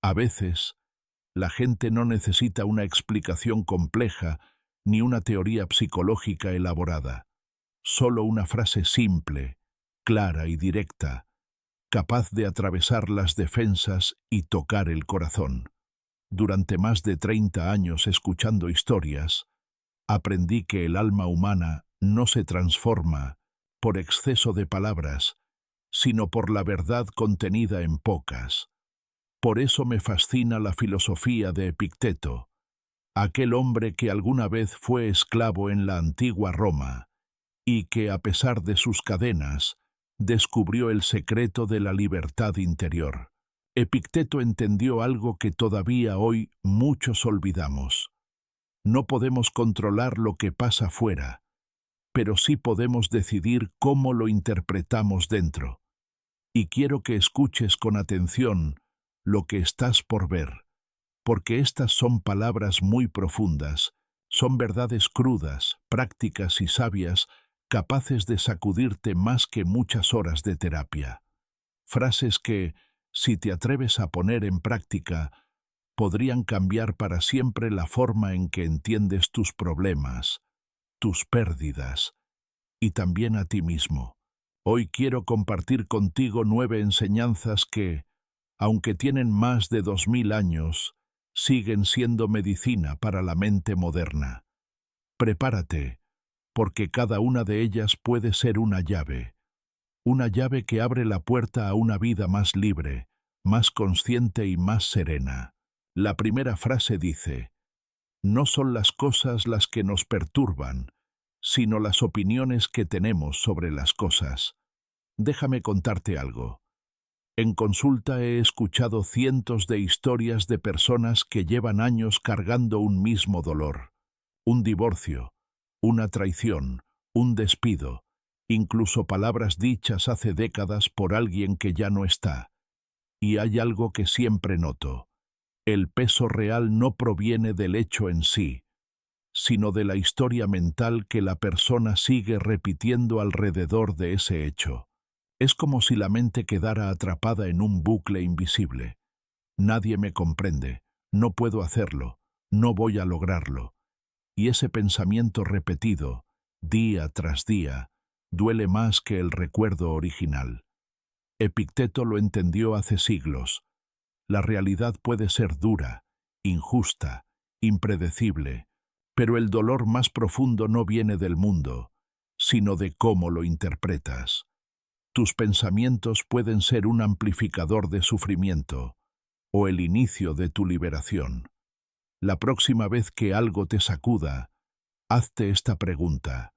A veces, la gente no necesita una explicación compleja ni una teoría psicológica elaborada. Solo una frase simple, clara y directa, capaz de atravesar las defensas y tocar el corazón. Durante más de 30 años escuchando historias, aprendí que el alma humana no se transforma por exceso de palabras, sino por la verdad contenida en pocas. Por eso me fascina la filosofía de Epicteto, aquel hombre que alguna vez fue esclavo en la antigua Roma y que, a pesar de sus cadenas, descubrió el secreto de la libertad interior. Epicteto entendió algo que todavía hoy muchos olvidamos. No podemos controlar lo que pasa fuera, pero sí podemos decidir cómo lo interpretamos dentro. Y quiero que escuches con atención lo que estás por ver, porque estas son palabras muy profundas, son verdades crudas, prácticas y sabias, capaces de sacudirte más que muchas horas de terapia. Frases que, si te atreves a poner en práctica, podrían cambiar para siempre la forma en que entiendes tus problemas, tus pérdidas y también a ti mismo. Hoy quiero compartir contigo 9 enseñanzas que, aunque tienen más de 2000 años, siguen siendo medicina para la mente moderna. Prepárate, porque cada una de ellas puede ser una llave que abre la puerta a una vida más libre, más consciente y más serena. La primera frase dice: no son las cosas las que nos perturban, sino las opiniones que tenemos sobre las cosas. Déjame contarte algo. En consulta he escuchado cientos de historias de personas que llevan años cargando un mismo dolor. Un divorcio, una traición, un despido, incluso palabras dichas hace décadas por alguien que ya no está. Y hay algo que siempre noto. El peso real no proviene del hecho en sí, sino de la historia mental que la persona sigue repitiendo alrededor de ese hecho. Es como si la mente quedara atrapada en un bucle invisible. Nadie me comprende, no puedo hacerlo, no voy a lograrlo. Y ese pensamiento repetido, día tras día, duele más que el recuerdo original. Epicteto lo entendió hace siglos. La realidad puede ser dura, injusta, impredecible, pero el dolor más profundo no viene del mundo, sino de cómo lo interpretas. Tus pensamientos pueden ser un amplificador de sufrimiento o el inicio de tu liberación. La próxima vez que algo te sacuda, hazte esta pregunta: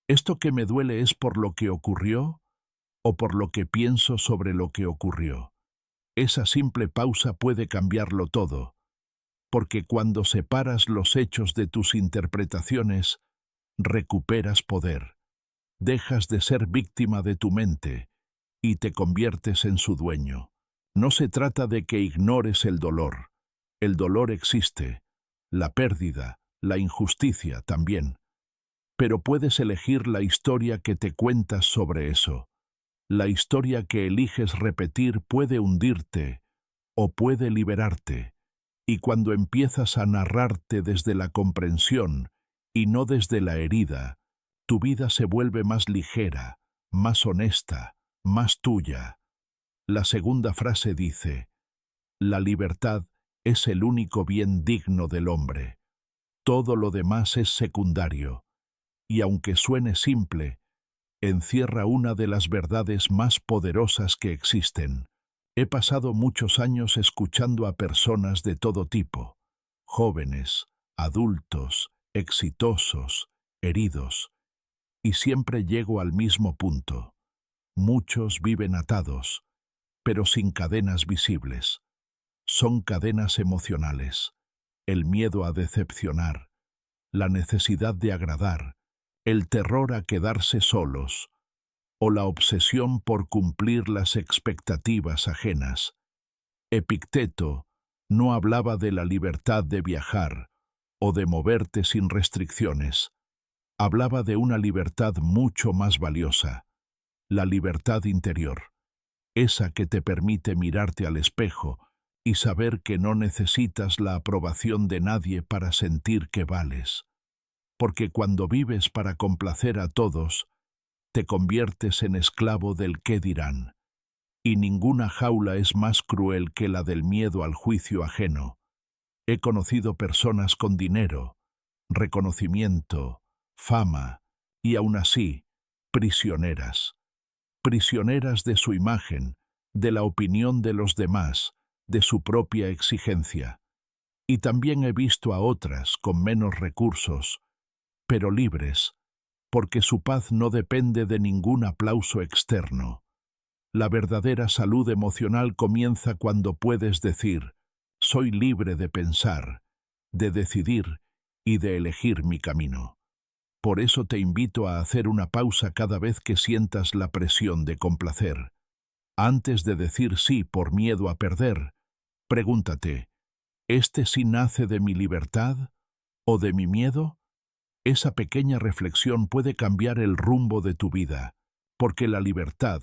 ¿esto que me duele es por lo que ocurrió o por lo que pienso sobre lo que ocurrió? Esa simple pausa puede cambiarlo todo, porque cuando separas los hechos de tus interpretaciones, recuperas poder. Dejas de ser víctima de tu mente y te conviertes en su dueño. No se trata de que ignores el dolor. El dolor existe, la pérdida, la injusticia también. Pero puedes elegir la historia que te cuentas sobre eso. La historia que eliges repetir puede hundirte o puede liberarte. Y cuando empiezas a narrarte desde la comprensión y no desde la herida, tu vida se vuelve más ligera, más honesta, más tuya. La segunda frase dice: la libertad es el único bien digno del hombre. Todo lo demás es secundario, y aunque suene simple, encierra una de las verdades más poderosas que existen. He pasado muchos años escuchando a personas de todo tipo, jóvenes, adultos, exitosos, heridos, y siempre llego al mismo punto. Muchos viven atados, pero sin cadenas visibles. Son cadenas emocionales, el miedo a decepcionar, la necesidad de agradar, el terror a quedarse solos, o la obsesión por cumplir las expectativas ajenas. Epicteto no hablaba de la libertad de viajar o de moverte sin restricciones. Hablaba de una libertad mucho más valiosa, la libertad interior, esa que te permite mirarte al espejo y saber que no necesitas la aprobación de nadie para sentir que vales. Porque cuando vives para complacer a todos, te conviertes en esclavo del qué dirán. Y ninguna jaula es más cruel que la del miedo al juicio ajeno. He conocido personas con dinero, reconocimiento, fama, y aún así, prisioneras. Prisioneras de su imagen, de la opinión de los demás, de su propia exigencia. Y también he visto a otras con menos recursos, pero libres, porque su paz no depende de ningún aplauso externo. La verdadera salud emocional comienza cuando puedes decir, soy libre de pensar, de decidir y de elegir mi camino. Por eso te invito a hacer una pausa cada vez que sientas la presión de complacer. Antes de decir sí por miedo a perder, pregúntate, ¿este sí nace de mi libertad o de mi miedo? Esa pequeña reflexión puede cambiar el rumbo de tu vida, porque la libertad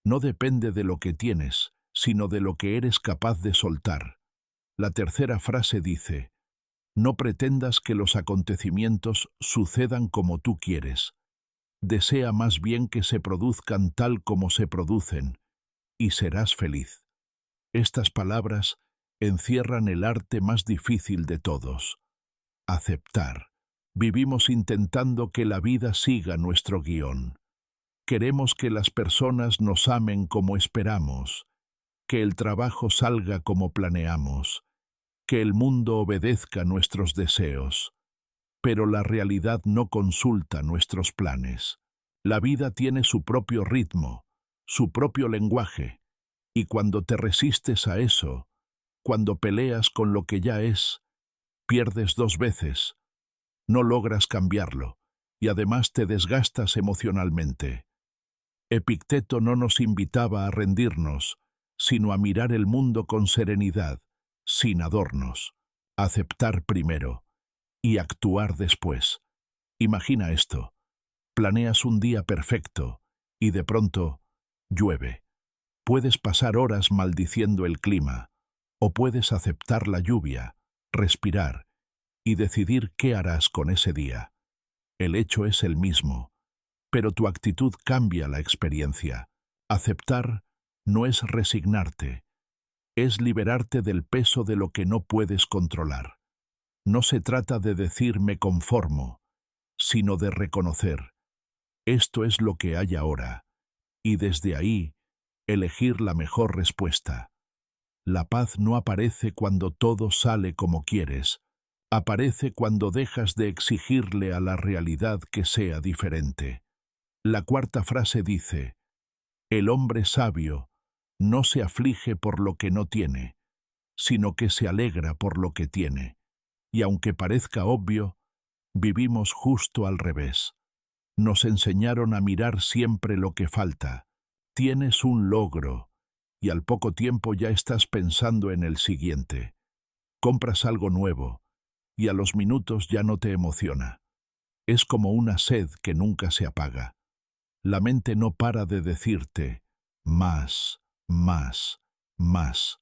no depende de lo que tienes, sino de lo que eres capaz de soltar. La tercera frase dice, no pretendas que los acontecimientos sucedan como tú quieres. Desea más bien que se produzcan tal como se producen, y serás feliz. Estas palabras encierran el arte más difícil de todos: aceptar. Vivimos intentando que la vida siga nuestro guión. Queremos que las personas nos amen como esperamos, que el trabajo salga como planeamos, que el mundo obedezca nuestros deseos. Pero la realidad no consulta nuestros planes. La vida tiene su propio ritmo, su propio lenguaje, y cuando te resistes a eso, cuando peleas con lo que ya es, pierdes dos veces. No logras cambiarlo, y además te desgastas emocionalmente. Epicteto no nos invitaba a rendirnos, sino a mirar el mundo con serenidad, sin adornos, aceptar primero y actuar después. Imagina esto: planeas un día perfecto y de pronto llueve. Puedes pasar horas maldiciendo el clima, o puedes aceptar la lluvia, respirar y decidir qué harás con ese día. El hecho es el mismo, pero tu actitud cambia la experiencia. Aceptar no es resignarte, es liberarte del peso de lo que no puedes controlar. No se trata de decir me conformo, sino de reconocer, esto es lo que hay ahora, y desde ahí, elegir la mejor respuesta. La paz no aparece cuando todo sale como quieres, aparece cuando dejas de exigirle a la realidad que sea diferente. La cuarta frase dice, el hombre sabio no se aflige por lo que no tiene, sino que se alegra por lo que tiene. Y aunque parezca obvio, vivimos justo al revés. Nos enseñaron a mirar siempre lo que falta. Tienes un logro, y al poco tiempo ya estás pensando en el siguiente. Compras algo nuevo, y a los minutos ya no te emociona. Es como una sed que nunca se apaga. La mente no para de decirte, más, más, más.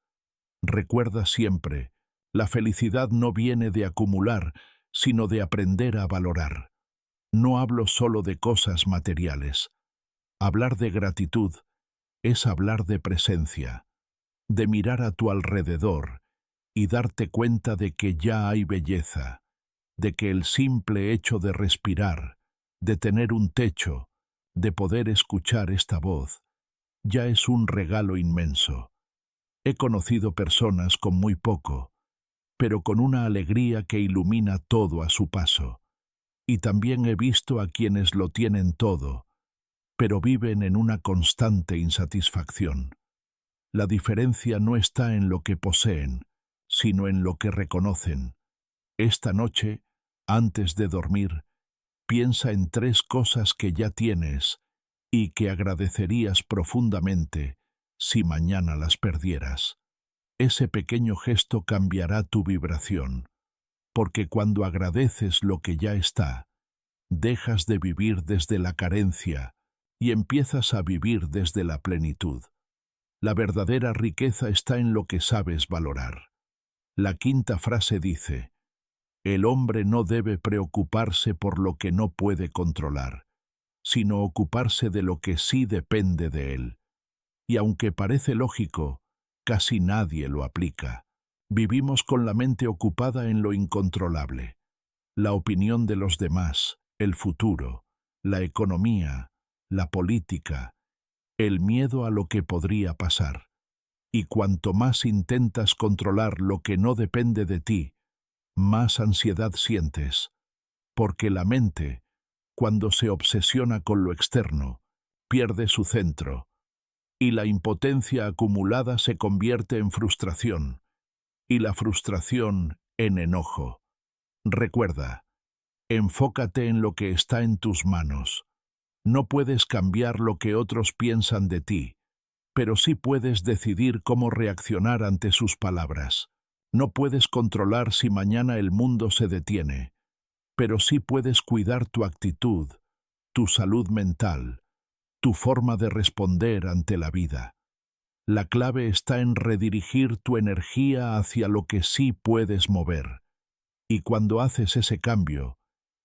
Recuerda siempre, la felicidad no viene de acumular, sino de aprender a valorar. No hablo solo de cosas materiales. Hablar de gratitud es hablar de presencia, de mirar a tu alrededor y darte cuenta de que ya hay belleza, de que el simple hecho de respirar, de tener un techo, de poder escuchar esta voz, ya es un regalo inmenso. He conocido personas con muy poco, pero con una alegría que ilumina todo a su paso. Y también he visto a quienes lo tienen todo, pero viven en una constante insatisfacción. La diferencia no está en lo que poseen, sino en lo que reconocen. Esta noche, antes de dormir, piensa en 3 cosas que ya tienes y que agradecerías profundamente si mañana las perdieras. Ese pequeño gesto cambiará tu vibración, porque cuando agradeces lo que ya está, dejas de vivir desde la carencia y empiezas a vivir desde la plenitud. La verdadera riqueza está en lo que sabes valorar. La quinta frase dice: el hombre no debe preocuparse por lo que no puede controlar, sino ocuparse de lo que sí depende de él. Y aunque parece lógico, casi nadie lo aplica. Vivimos con la mente ocupada en lo incontrolable. La opinión de los demás, el futuro, la economía, la política, el miedo a lo que podría pasar. Y cuanto más intentas controlar lo que no depende de ti, más ansiedad sientes, porque la mente, cuando se obsesiona con lo externo, pierde su centro, y la impotencia acumulada se convierte en frustración, y la frustración en enojo. Recuerda, enfócate en lo que está en tus manos. No puedes cambiar lo que otros piensan de ti, pero sí puedes decidir cómo reaccionar ante sus palabras. No puedes controlar si mañana el mundo se detiene, pero sí puedes cuidar tu actitud, tu salud mental, tu forma de responder ante la vida. La clave está en redirigir tu energía hacia lo que sí puedes mover. Y cuando haces ese cambio,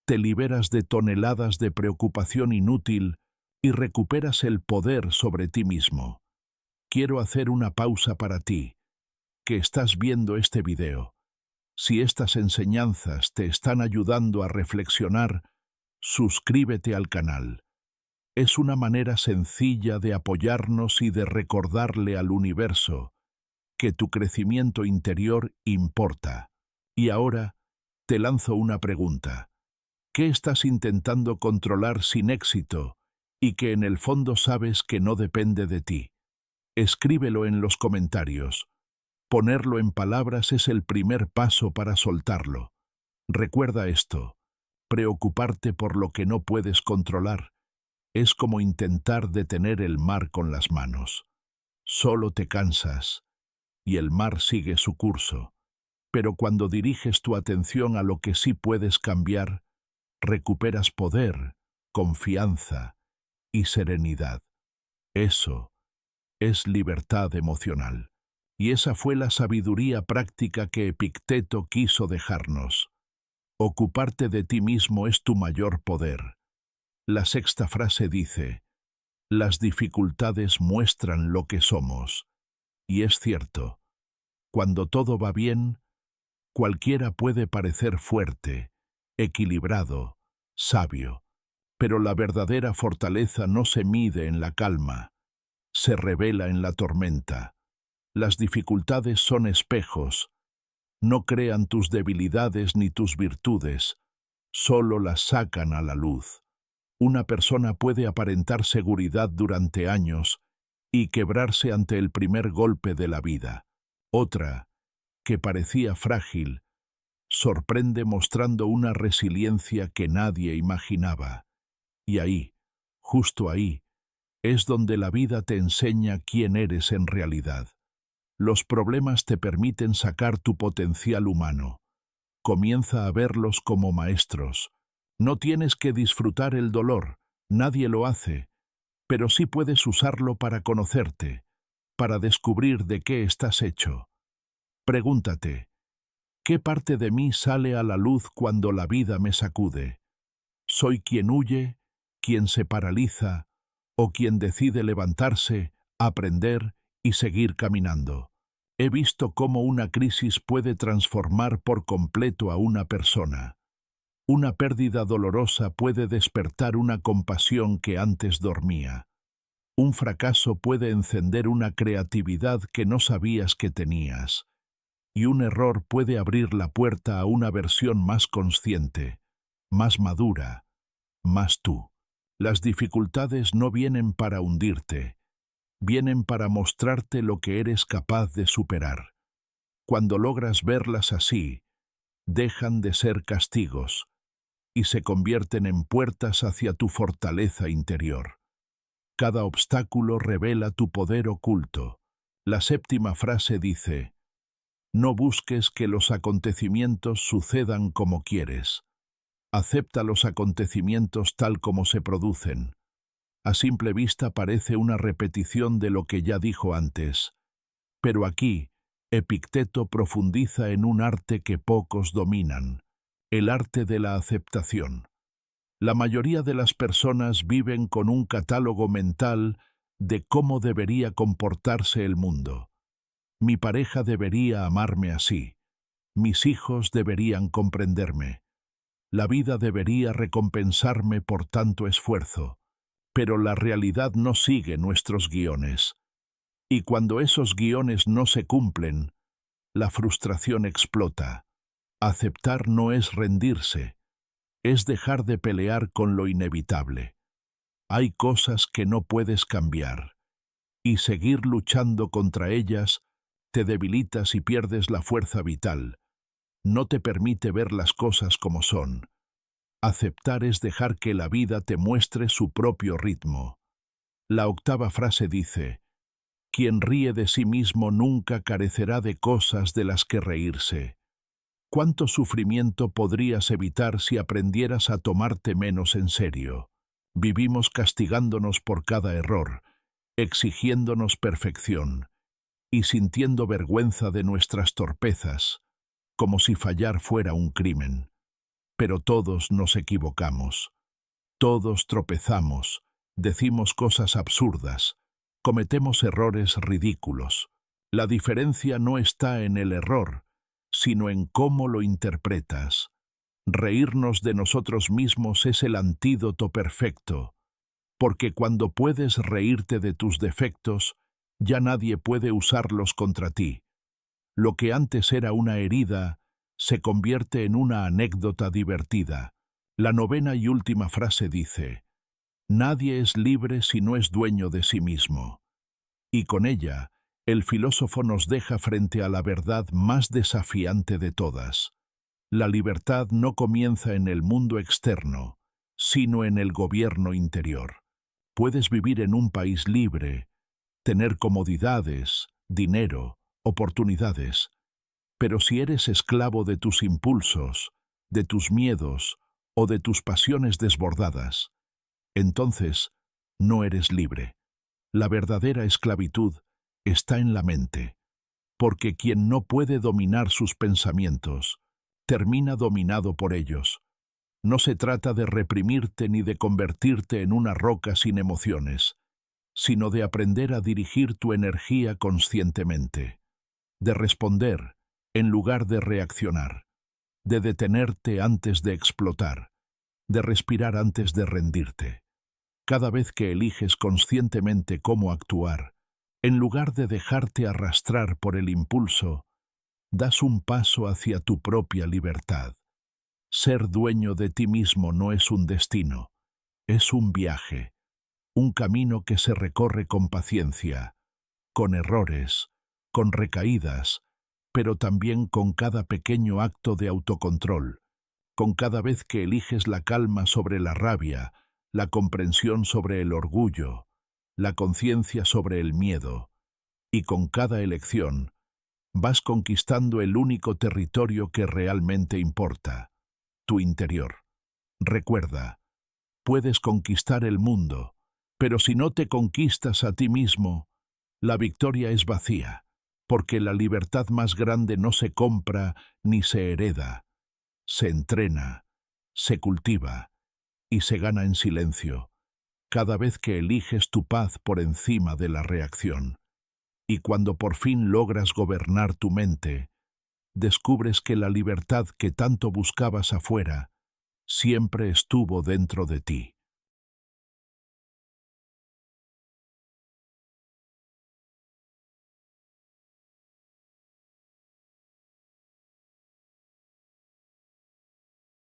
te liberas de toneladas de preocupación inútil y recuperas el poder sobre ti mismo. Quiero hacer una pausa para ti, que estás viendo este video. Si estas enseñanzas te están ayudando a reflexionar, suscríbete al canal. Es una manera sencilla de apoyarnos y de recordarle al universo que tu crecimiento interior importa. Y ahora, te lanzo una pregunta. ¿Qué estás intentando controlar sin éxito y que en el fondo sabes que no depende de ti? Escríbelo en los comentarios. Ponerlo en palabras es el primer paso para soltarlo. Recuerda esto: preocuparte por lo que no puedes controlar es como intentar detener el mar con las manos. Solo te cansas y el mar sigue su curso. Pero cuando diriges tu atención a lo que sí puedes cambiar, recuperas poder, confianza y serenidad. Eso es libertad emocional. Y esa fue la sabiduría práctica que Epicteto quiso dejarnos. Ocuparte de ti mismo es tu mayor poder. La sexta frase dice: las dificultades muestran lo que somos. Y es cierto, cuando todo va bien, cualquiera puede parecer fuerte, equilibrado, sabio, pero la verdadera fortaleza no se mide en la calma, se revela en la tormenta. Las dificultades son espejos, no crean tus debilidades ni tus virtudes, solo las sacan a la luz. Una persona puede aparentar seguridad durante años y quebrarse ante el primer golpe de la vida. Otra, que parecía frágil, sorprende mostrando una resiliencia que nadie imaginaba. Y ahí, justo ahí, es donde la vida te enseña quién eres en realidad. Los problemas te permiten sacar tu potencial humano. Comienza a verlos como maestros. No tienes que disfrutar el dolor, nadie lo hace, pero sí puedes usarlo para conocerte, para descubrir de qué estás hecho. Pregúntate: ¿qué parte de mí sale a la luz cuando la vida me sacude? ¿Soy quien huye, quien se paraliza, o quien decide levantarse, aprender y seguir caminando? He visto cómo una crisis puede transformar por completo a una persona. Una pérdida dolorosa puede despertar una compasión que antes dormía. Un fracaso puede encender una creatividad que no sabías que tenías. Y un error puede abrir la puerta a una versión más consciente, más madura, más tú. Las dificultades no vienen para hundirte, vienen para mostrarte lo que eres capaz de superar. Cuando logras verlas así, dejan de ser castigos y se convierten en puertas hacia tu fortaleza interior. Cada obstáculo revela tu poder oculto. La séptima frase dice: no busques que los acontecimientos sucedan como quieres. Acepta los acontecimientos tal como se producen. A simple vista parece una repetición de lo que ya dijo antes. Pero aquí, Epicteto profundiza en un arte que pocos dominan, el arte de la aceptación. La mayoría de las personas viven con un catálogo mental de cómo debería comportarse el mundo. Mi pareja debería amarme así. Mis hijos deberían comprenderme. La vida debería recompensarme por tanto esfuerzo. Pero la realidad no sigue nuestros guiones. Y cuando esos guiones no se cumplen, la frustración explota. Aceptar no es rendirse, es dejar de pelear con lo inevitable. Hay cosas que no puedes cambiar, y seguir luchando contra ellas te debilitas y pierdes la fuerza vital. No te permite ver las cosas como son. Aceptar es dejar que la vida te muestre su propio ritmo. La octava frase dice: quien ríe de sí mismo nunca carecerá de cosas de las que reírse. ¿Cuánto sufrimiento podrías evitar si aprendieras a tomarte menos en serio? Vivimos castigándonos por cada error, exigiéndonos perfección y sintiendo vergüenza de nuestras torpezas, como si fallar fuera un crimen. Pero todos nos equivocamos, todos tropezamos, decimos cosas absurdas, cometemos errores ridículos. La diferencia no está en el error, sino en cómo lo interpretas. Reírnos de nosotros mismos es el antídoto perfecto, porque cuando puedes reírte de tus defectos, ya nadie puede usarlos contra ti. Lo que antes era una herida se convierte en una anécdota divertida. La novena y última frase dice: nadie es libre si no es dueño de sí mismo. Y con ella, el filósofo nos deja frente a la verdad más desafiante de todas. La libertad no comienza en el mundo externo, sino en el gobierno interior. Puedes vivir en un país libre, tener comodidades, dinero, oportunidades, pero si eres esclavo de tus impulsos, de tus miedos o de tus pasiones desbordadas, entonces no eres libre. La verdadera esclavitud está en la mente, porque quien no puede dominar sus pensamientos, termina dominado por ellos. No se trata de reprimirte ni de convertirte en una roca sin emociones, sino de aprender a dirigir tu energía conscientemente, de responder en lugar de reaccionar, de detenerte antes de explotar, de respirar antes de rendirte. Cada vez que eliges conscientemente cómo actuar, en lugar de dejarte arrastrar por el impulso, das un paso hacia tu propia libertad. Ser dueño de ti mismo no es un destino, es un viaje, un camino que se recorre con paciencia, con errores, con recaídas, pero también con cada pequeño acto de autocontrol, con cada vez que eliges la calma sobre la rabia, la comprensión sobre el orgullo, la conciencia sobre el miedo, y con cada elección vas conquistando el único territorio que realmente importa, tu interior. Recuerda, puedes conquistar el mundo, pero si no te conquistas a ti mismo, la victoria es vacía, porque la libertad más grande no se compra ni se hereda, se entrena, se cultiva y se gana en silencio, cada vez que eliges tu paz por encima de la reacción. Y cuando por fin logras gobernar tu mente, descubres que la libertad que tanto buscabas afuera siempre estuvo dentro de ti.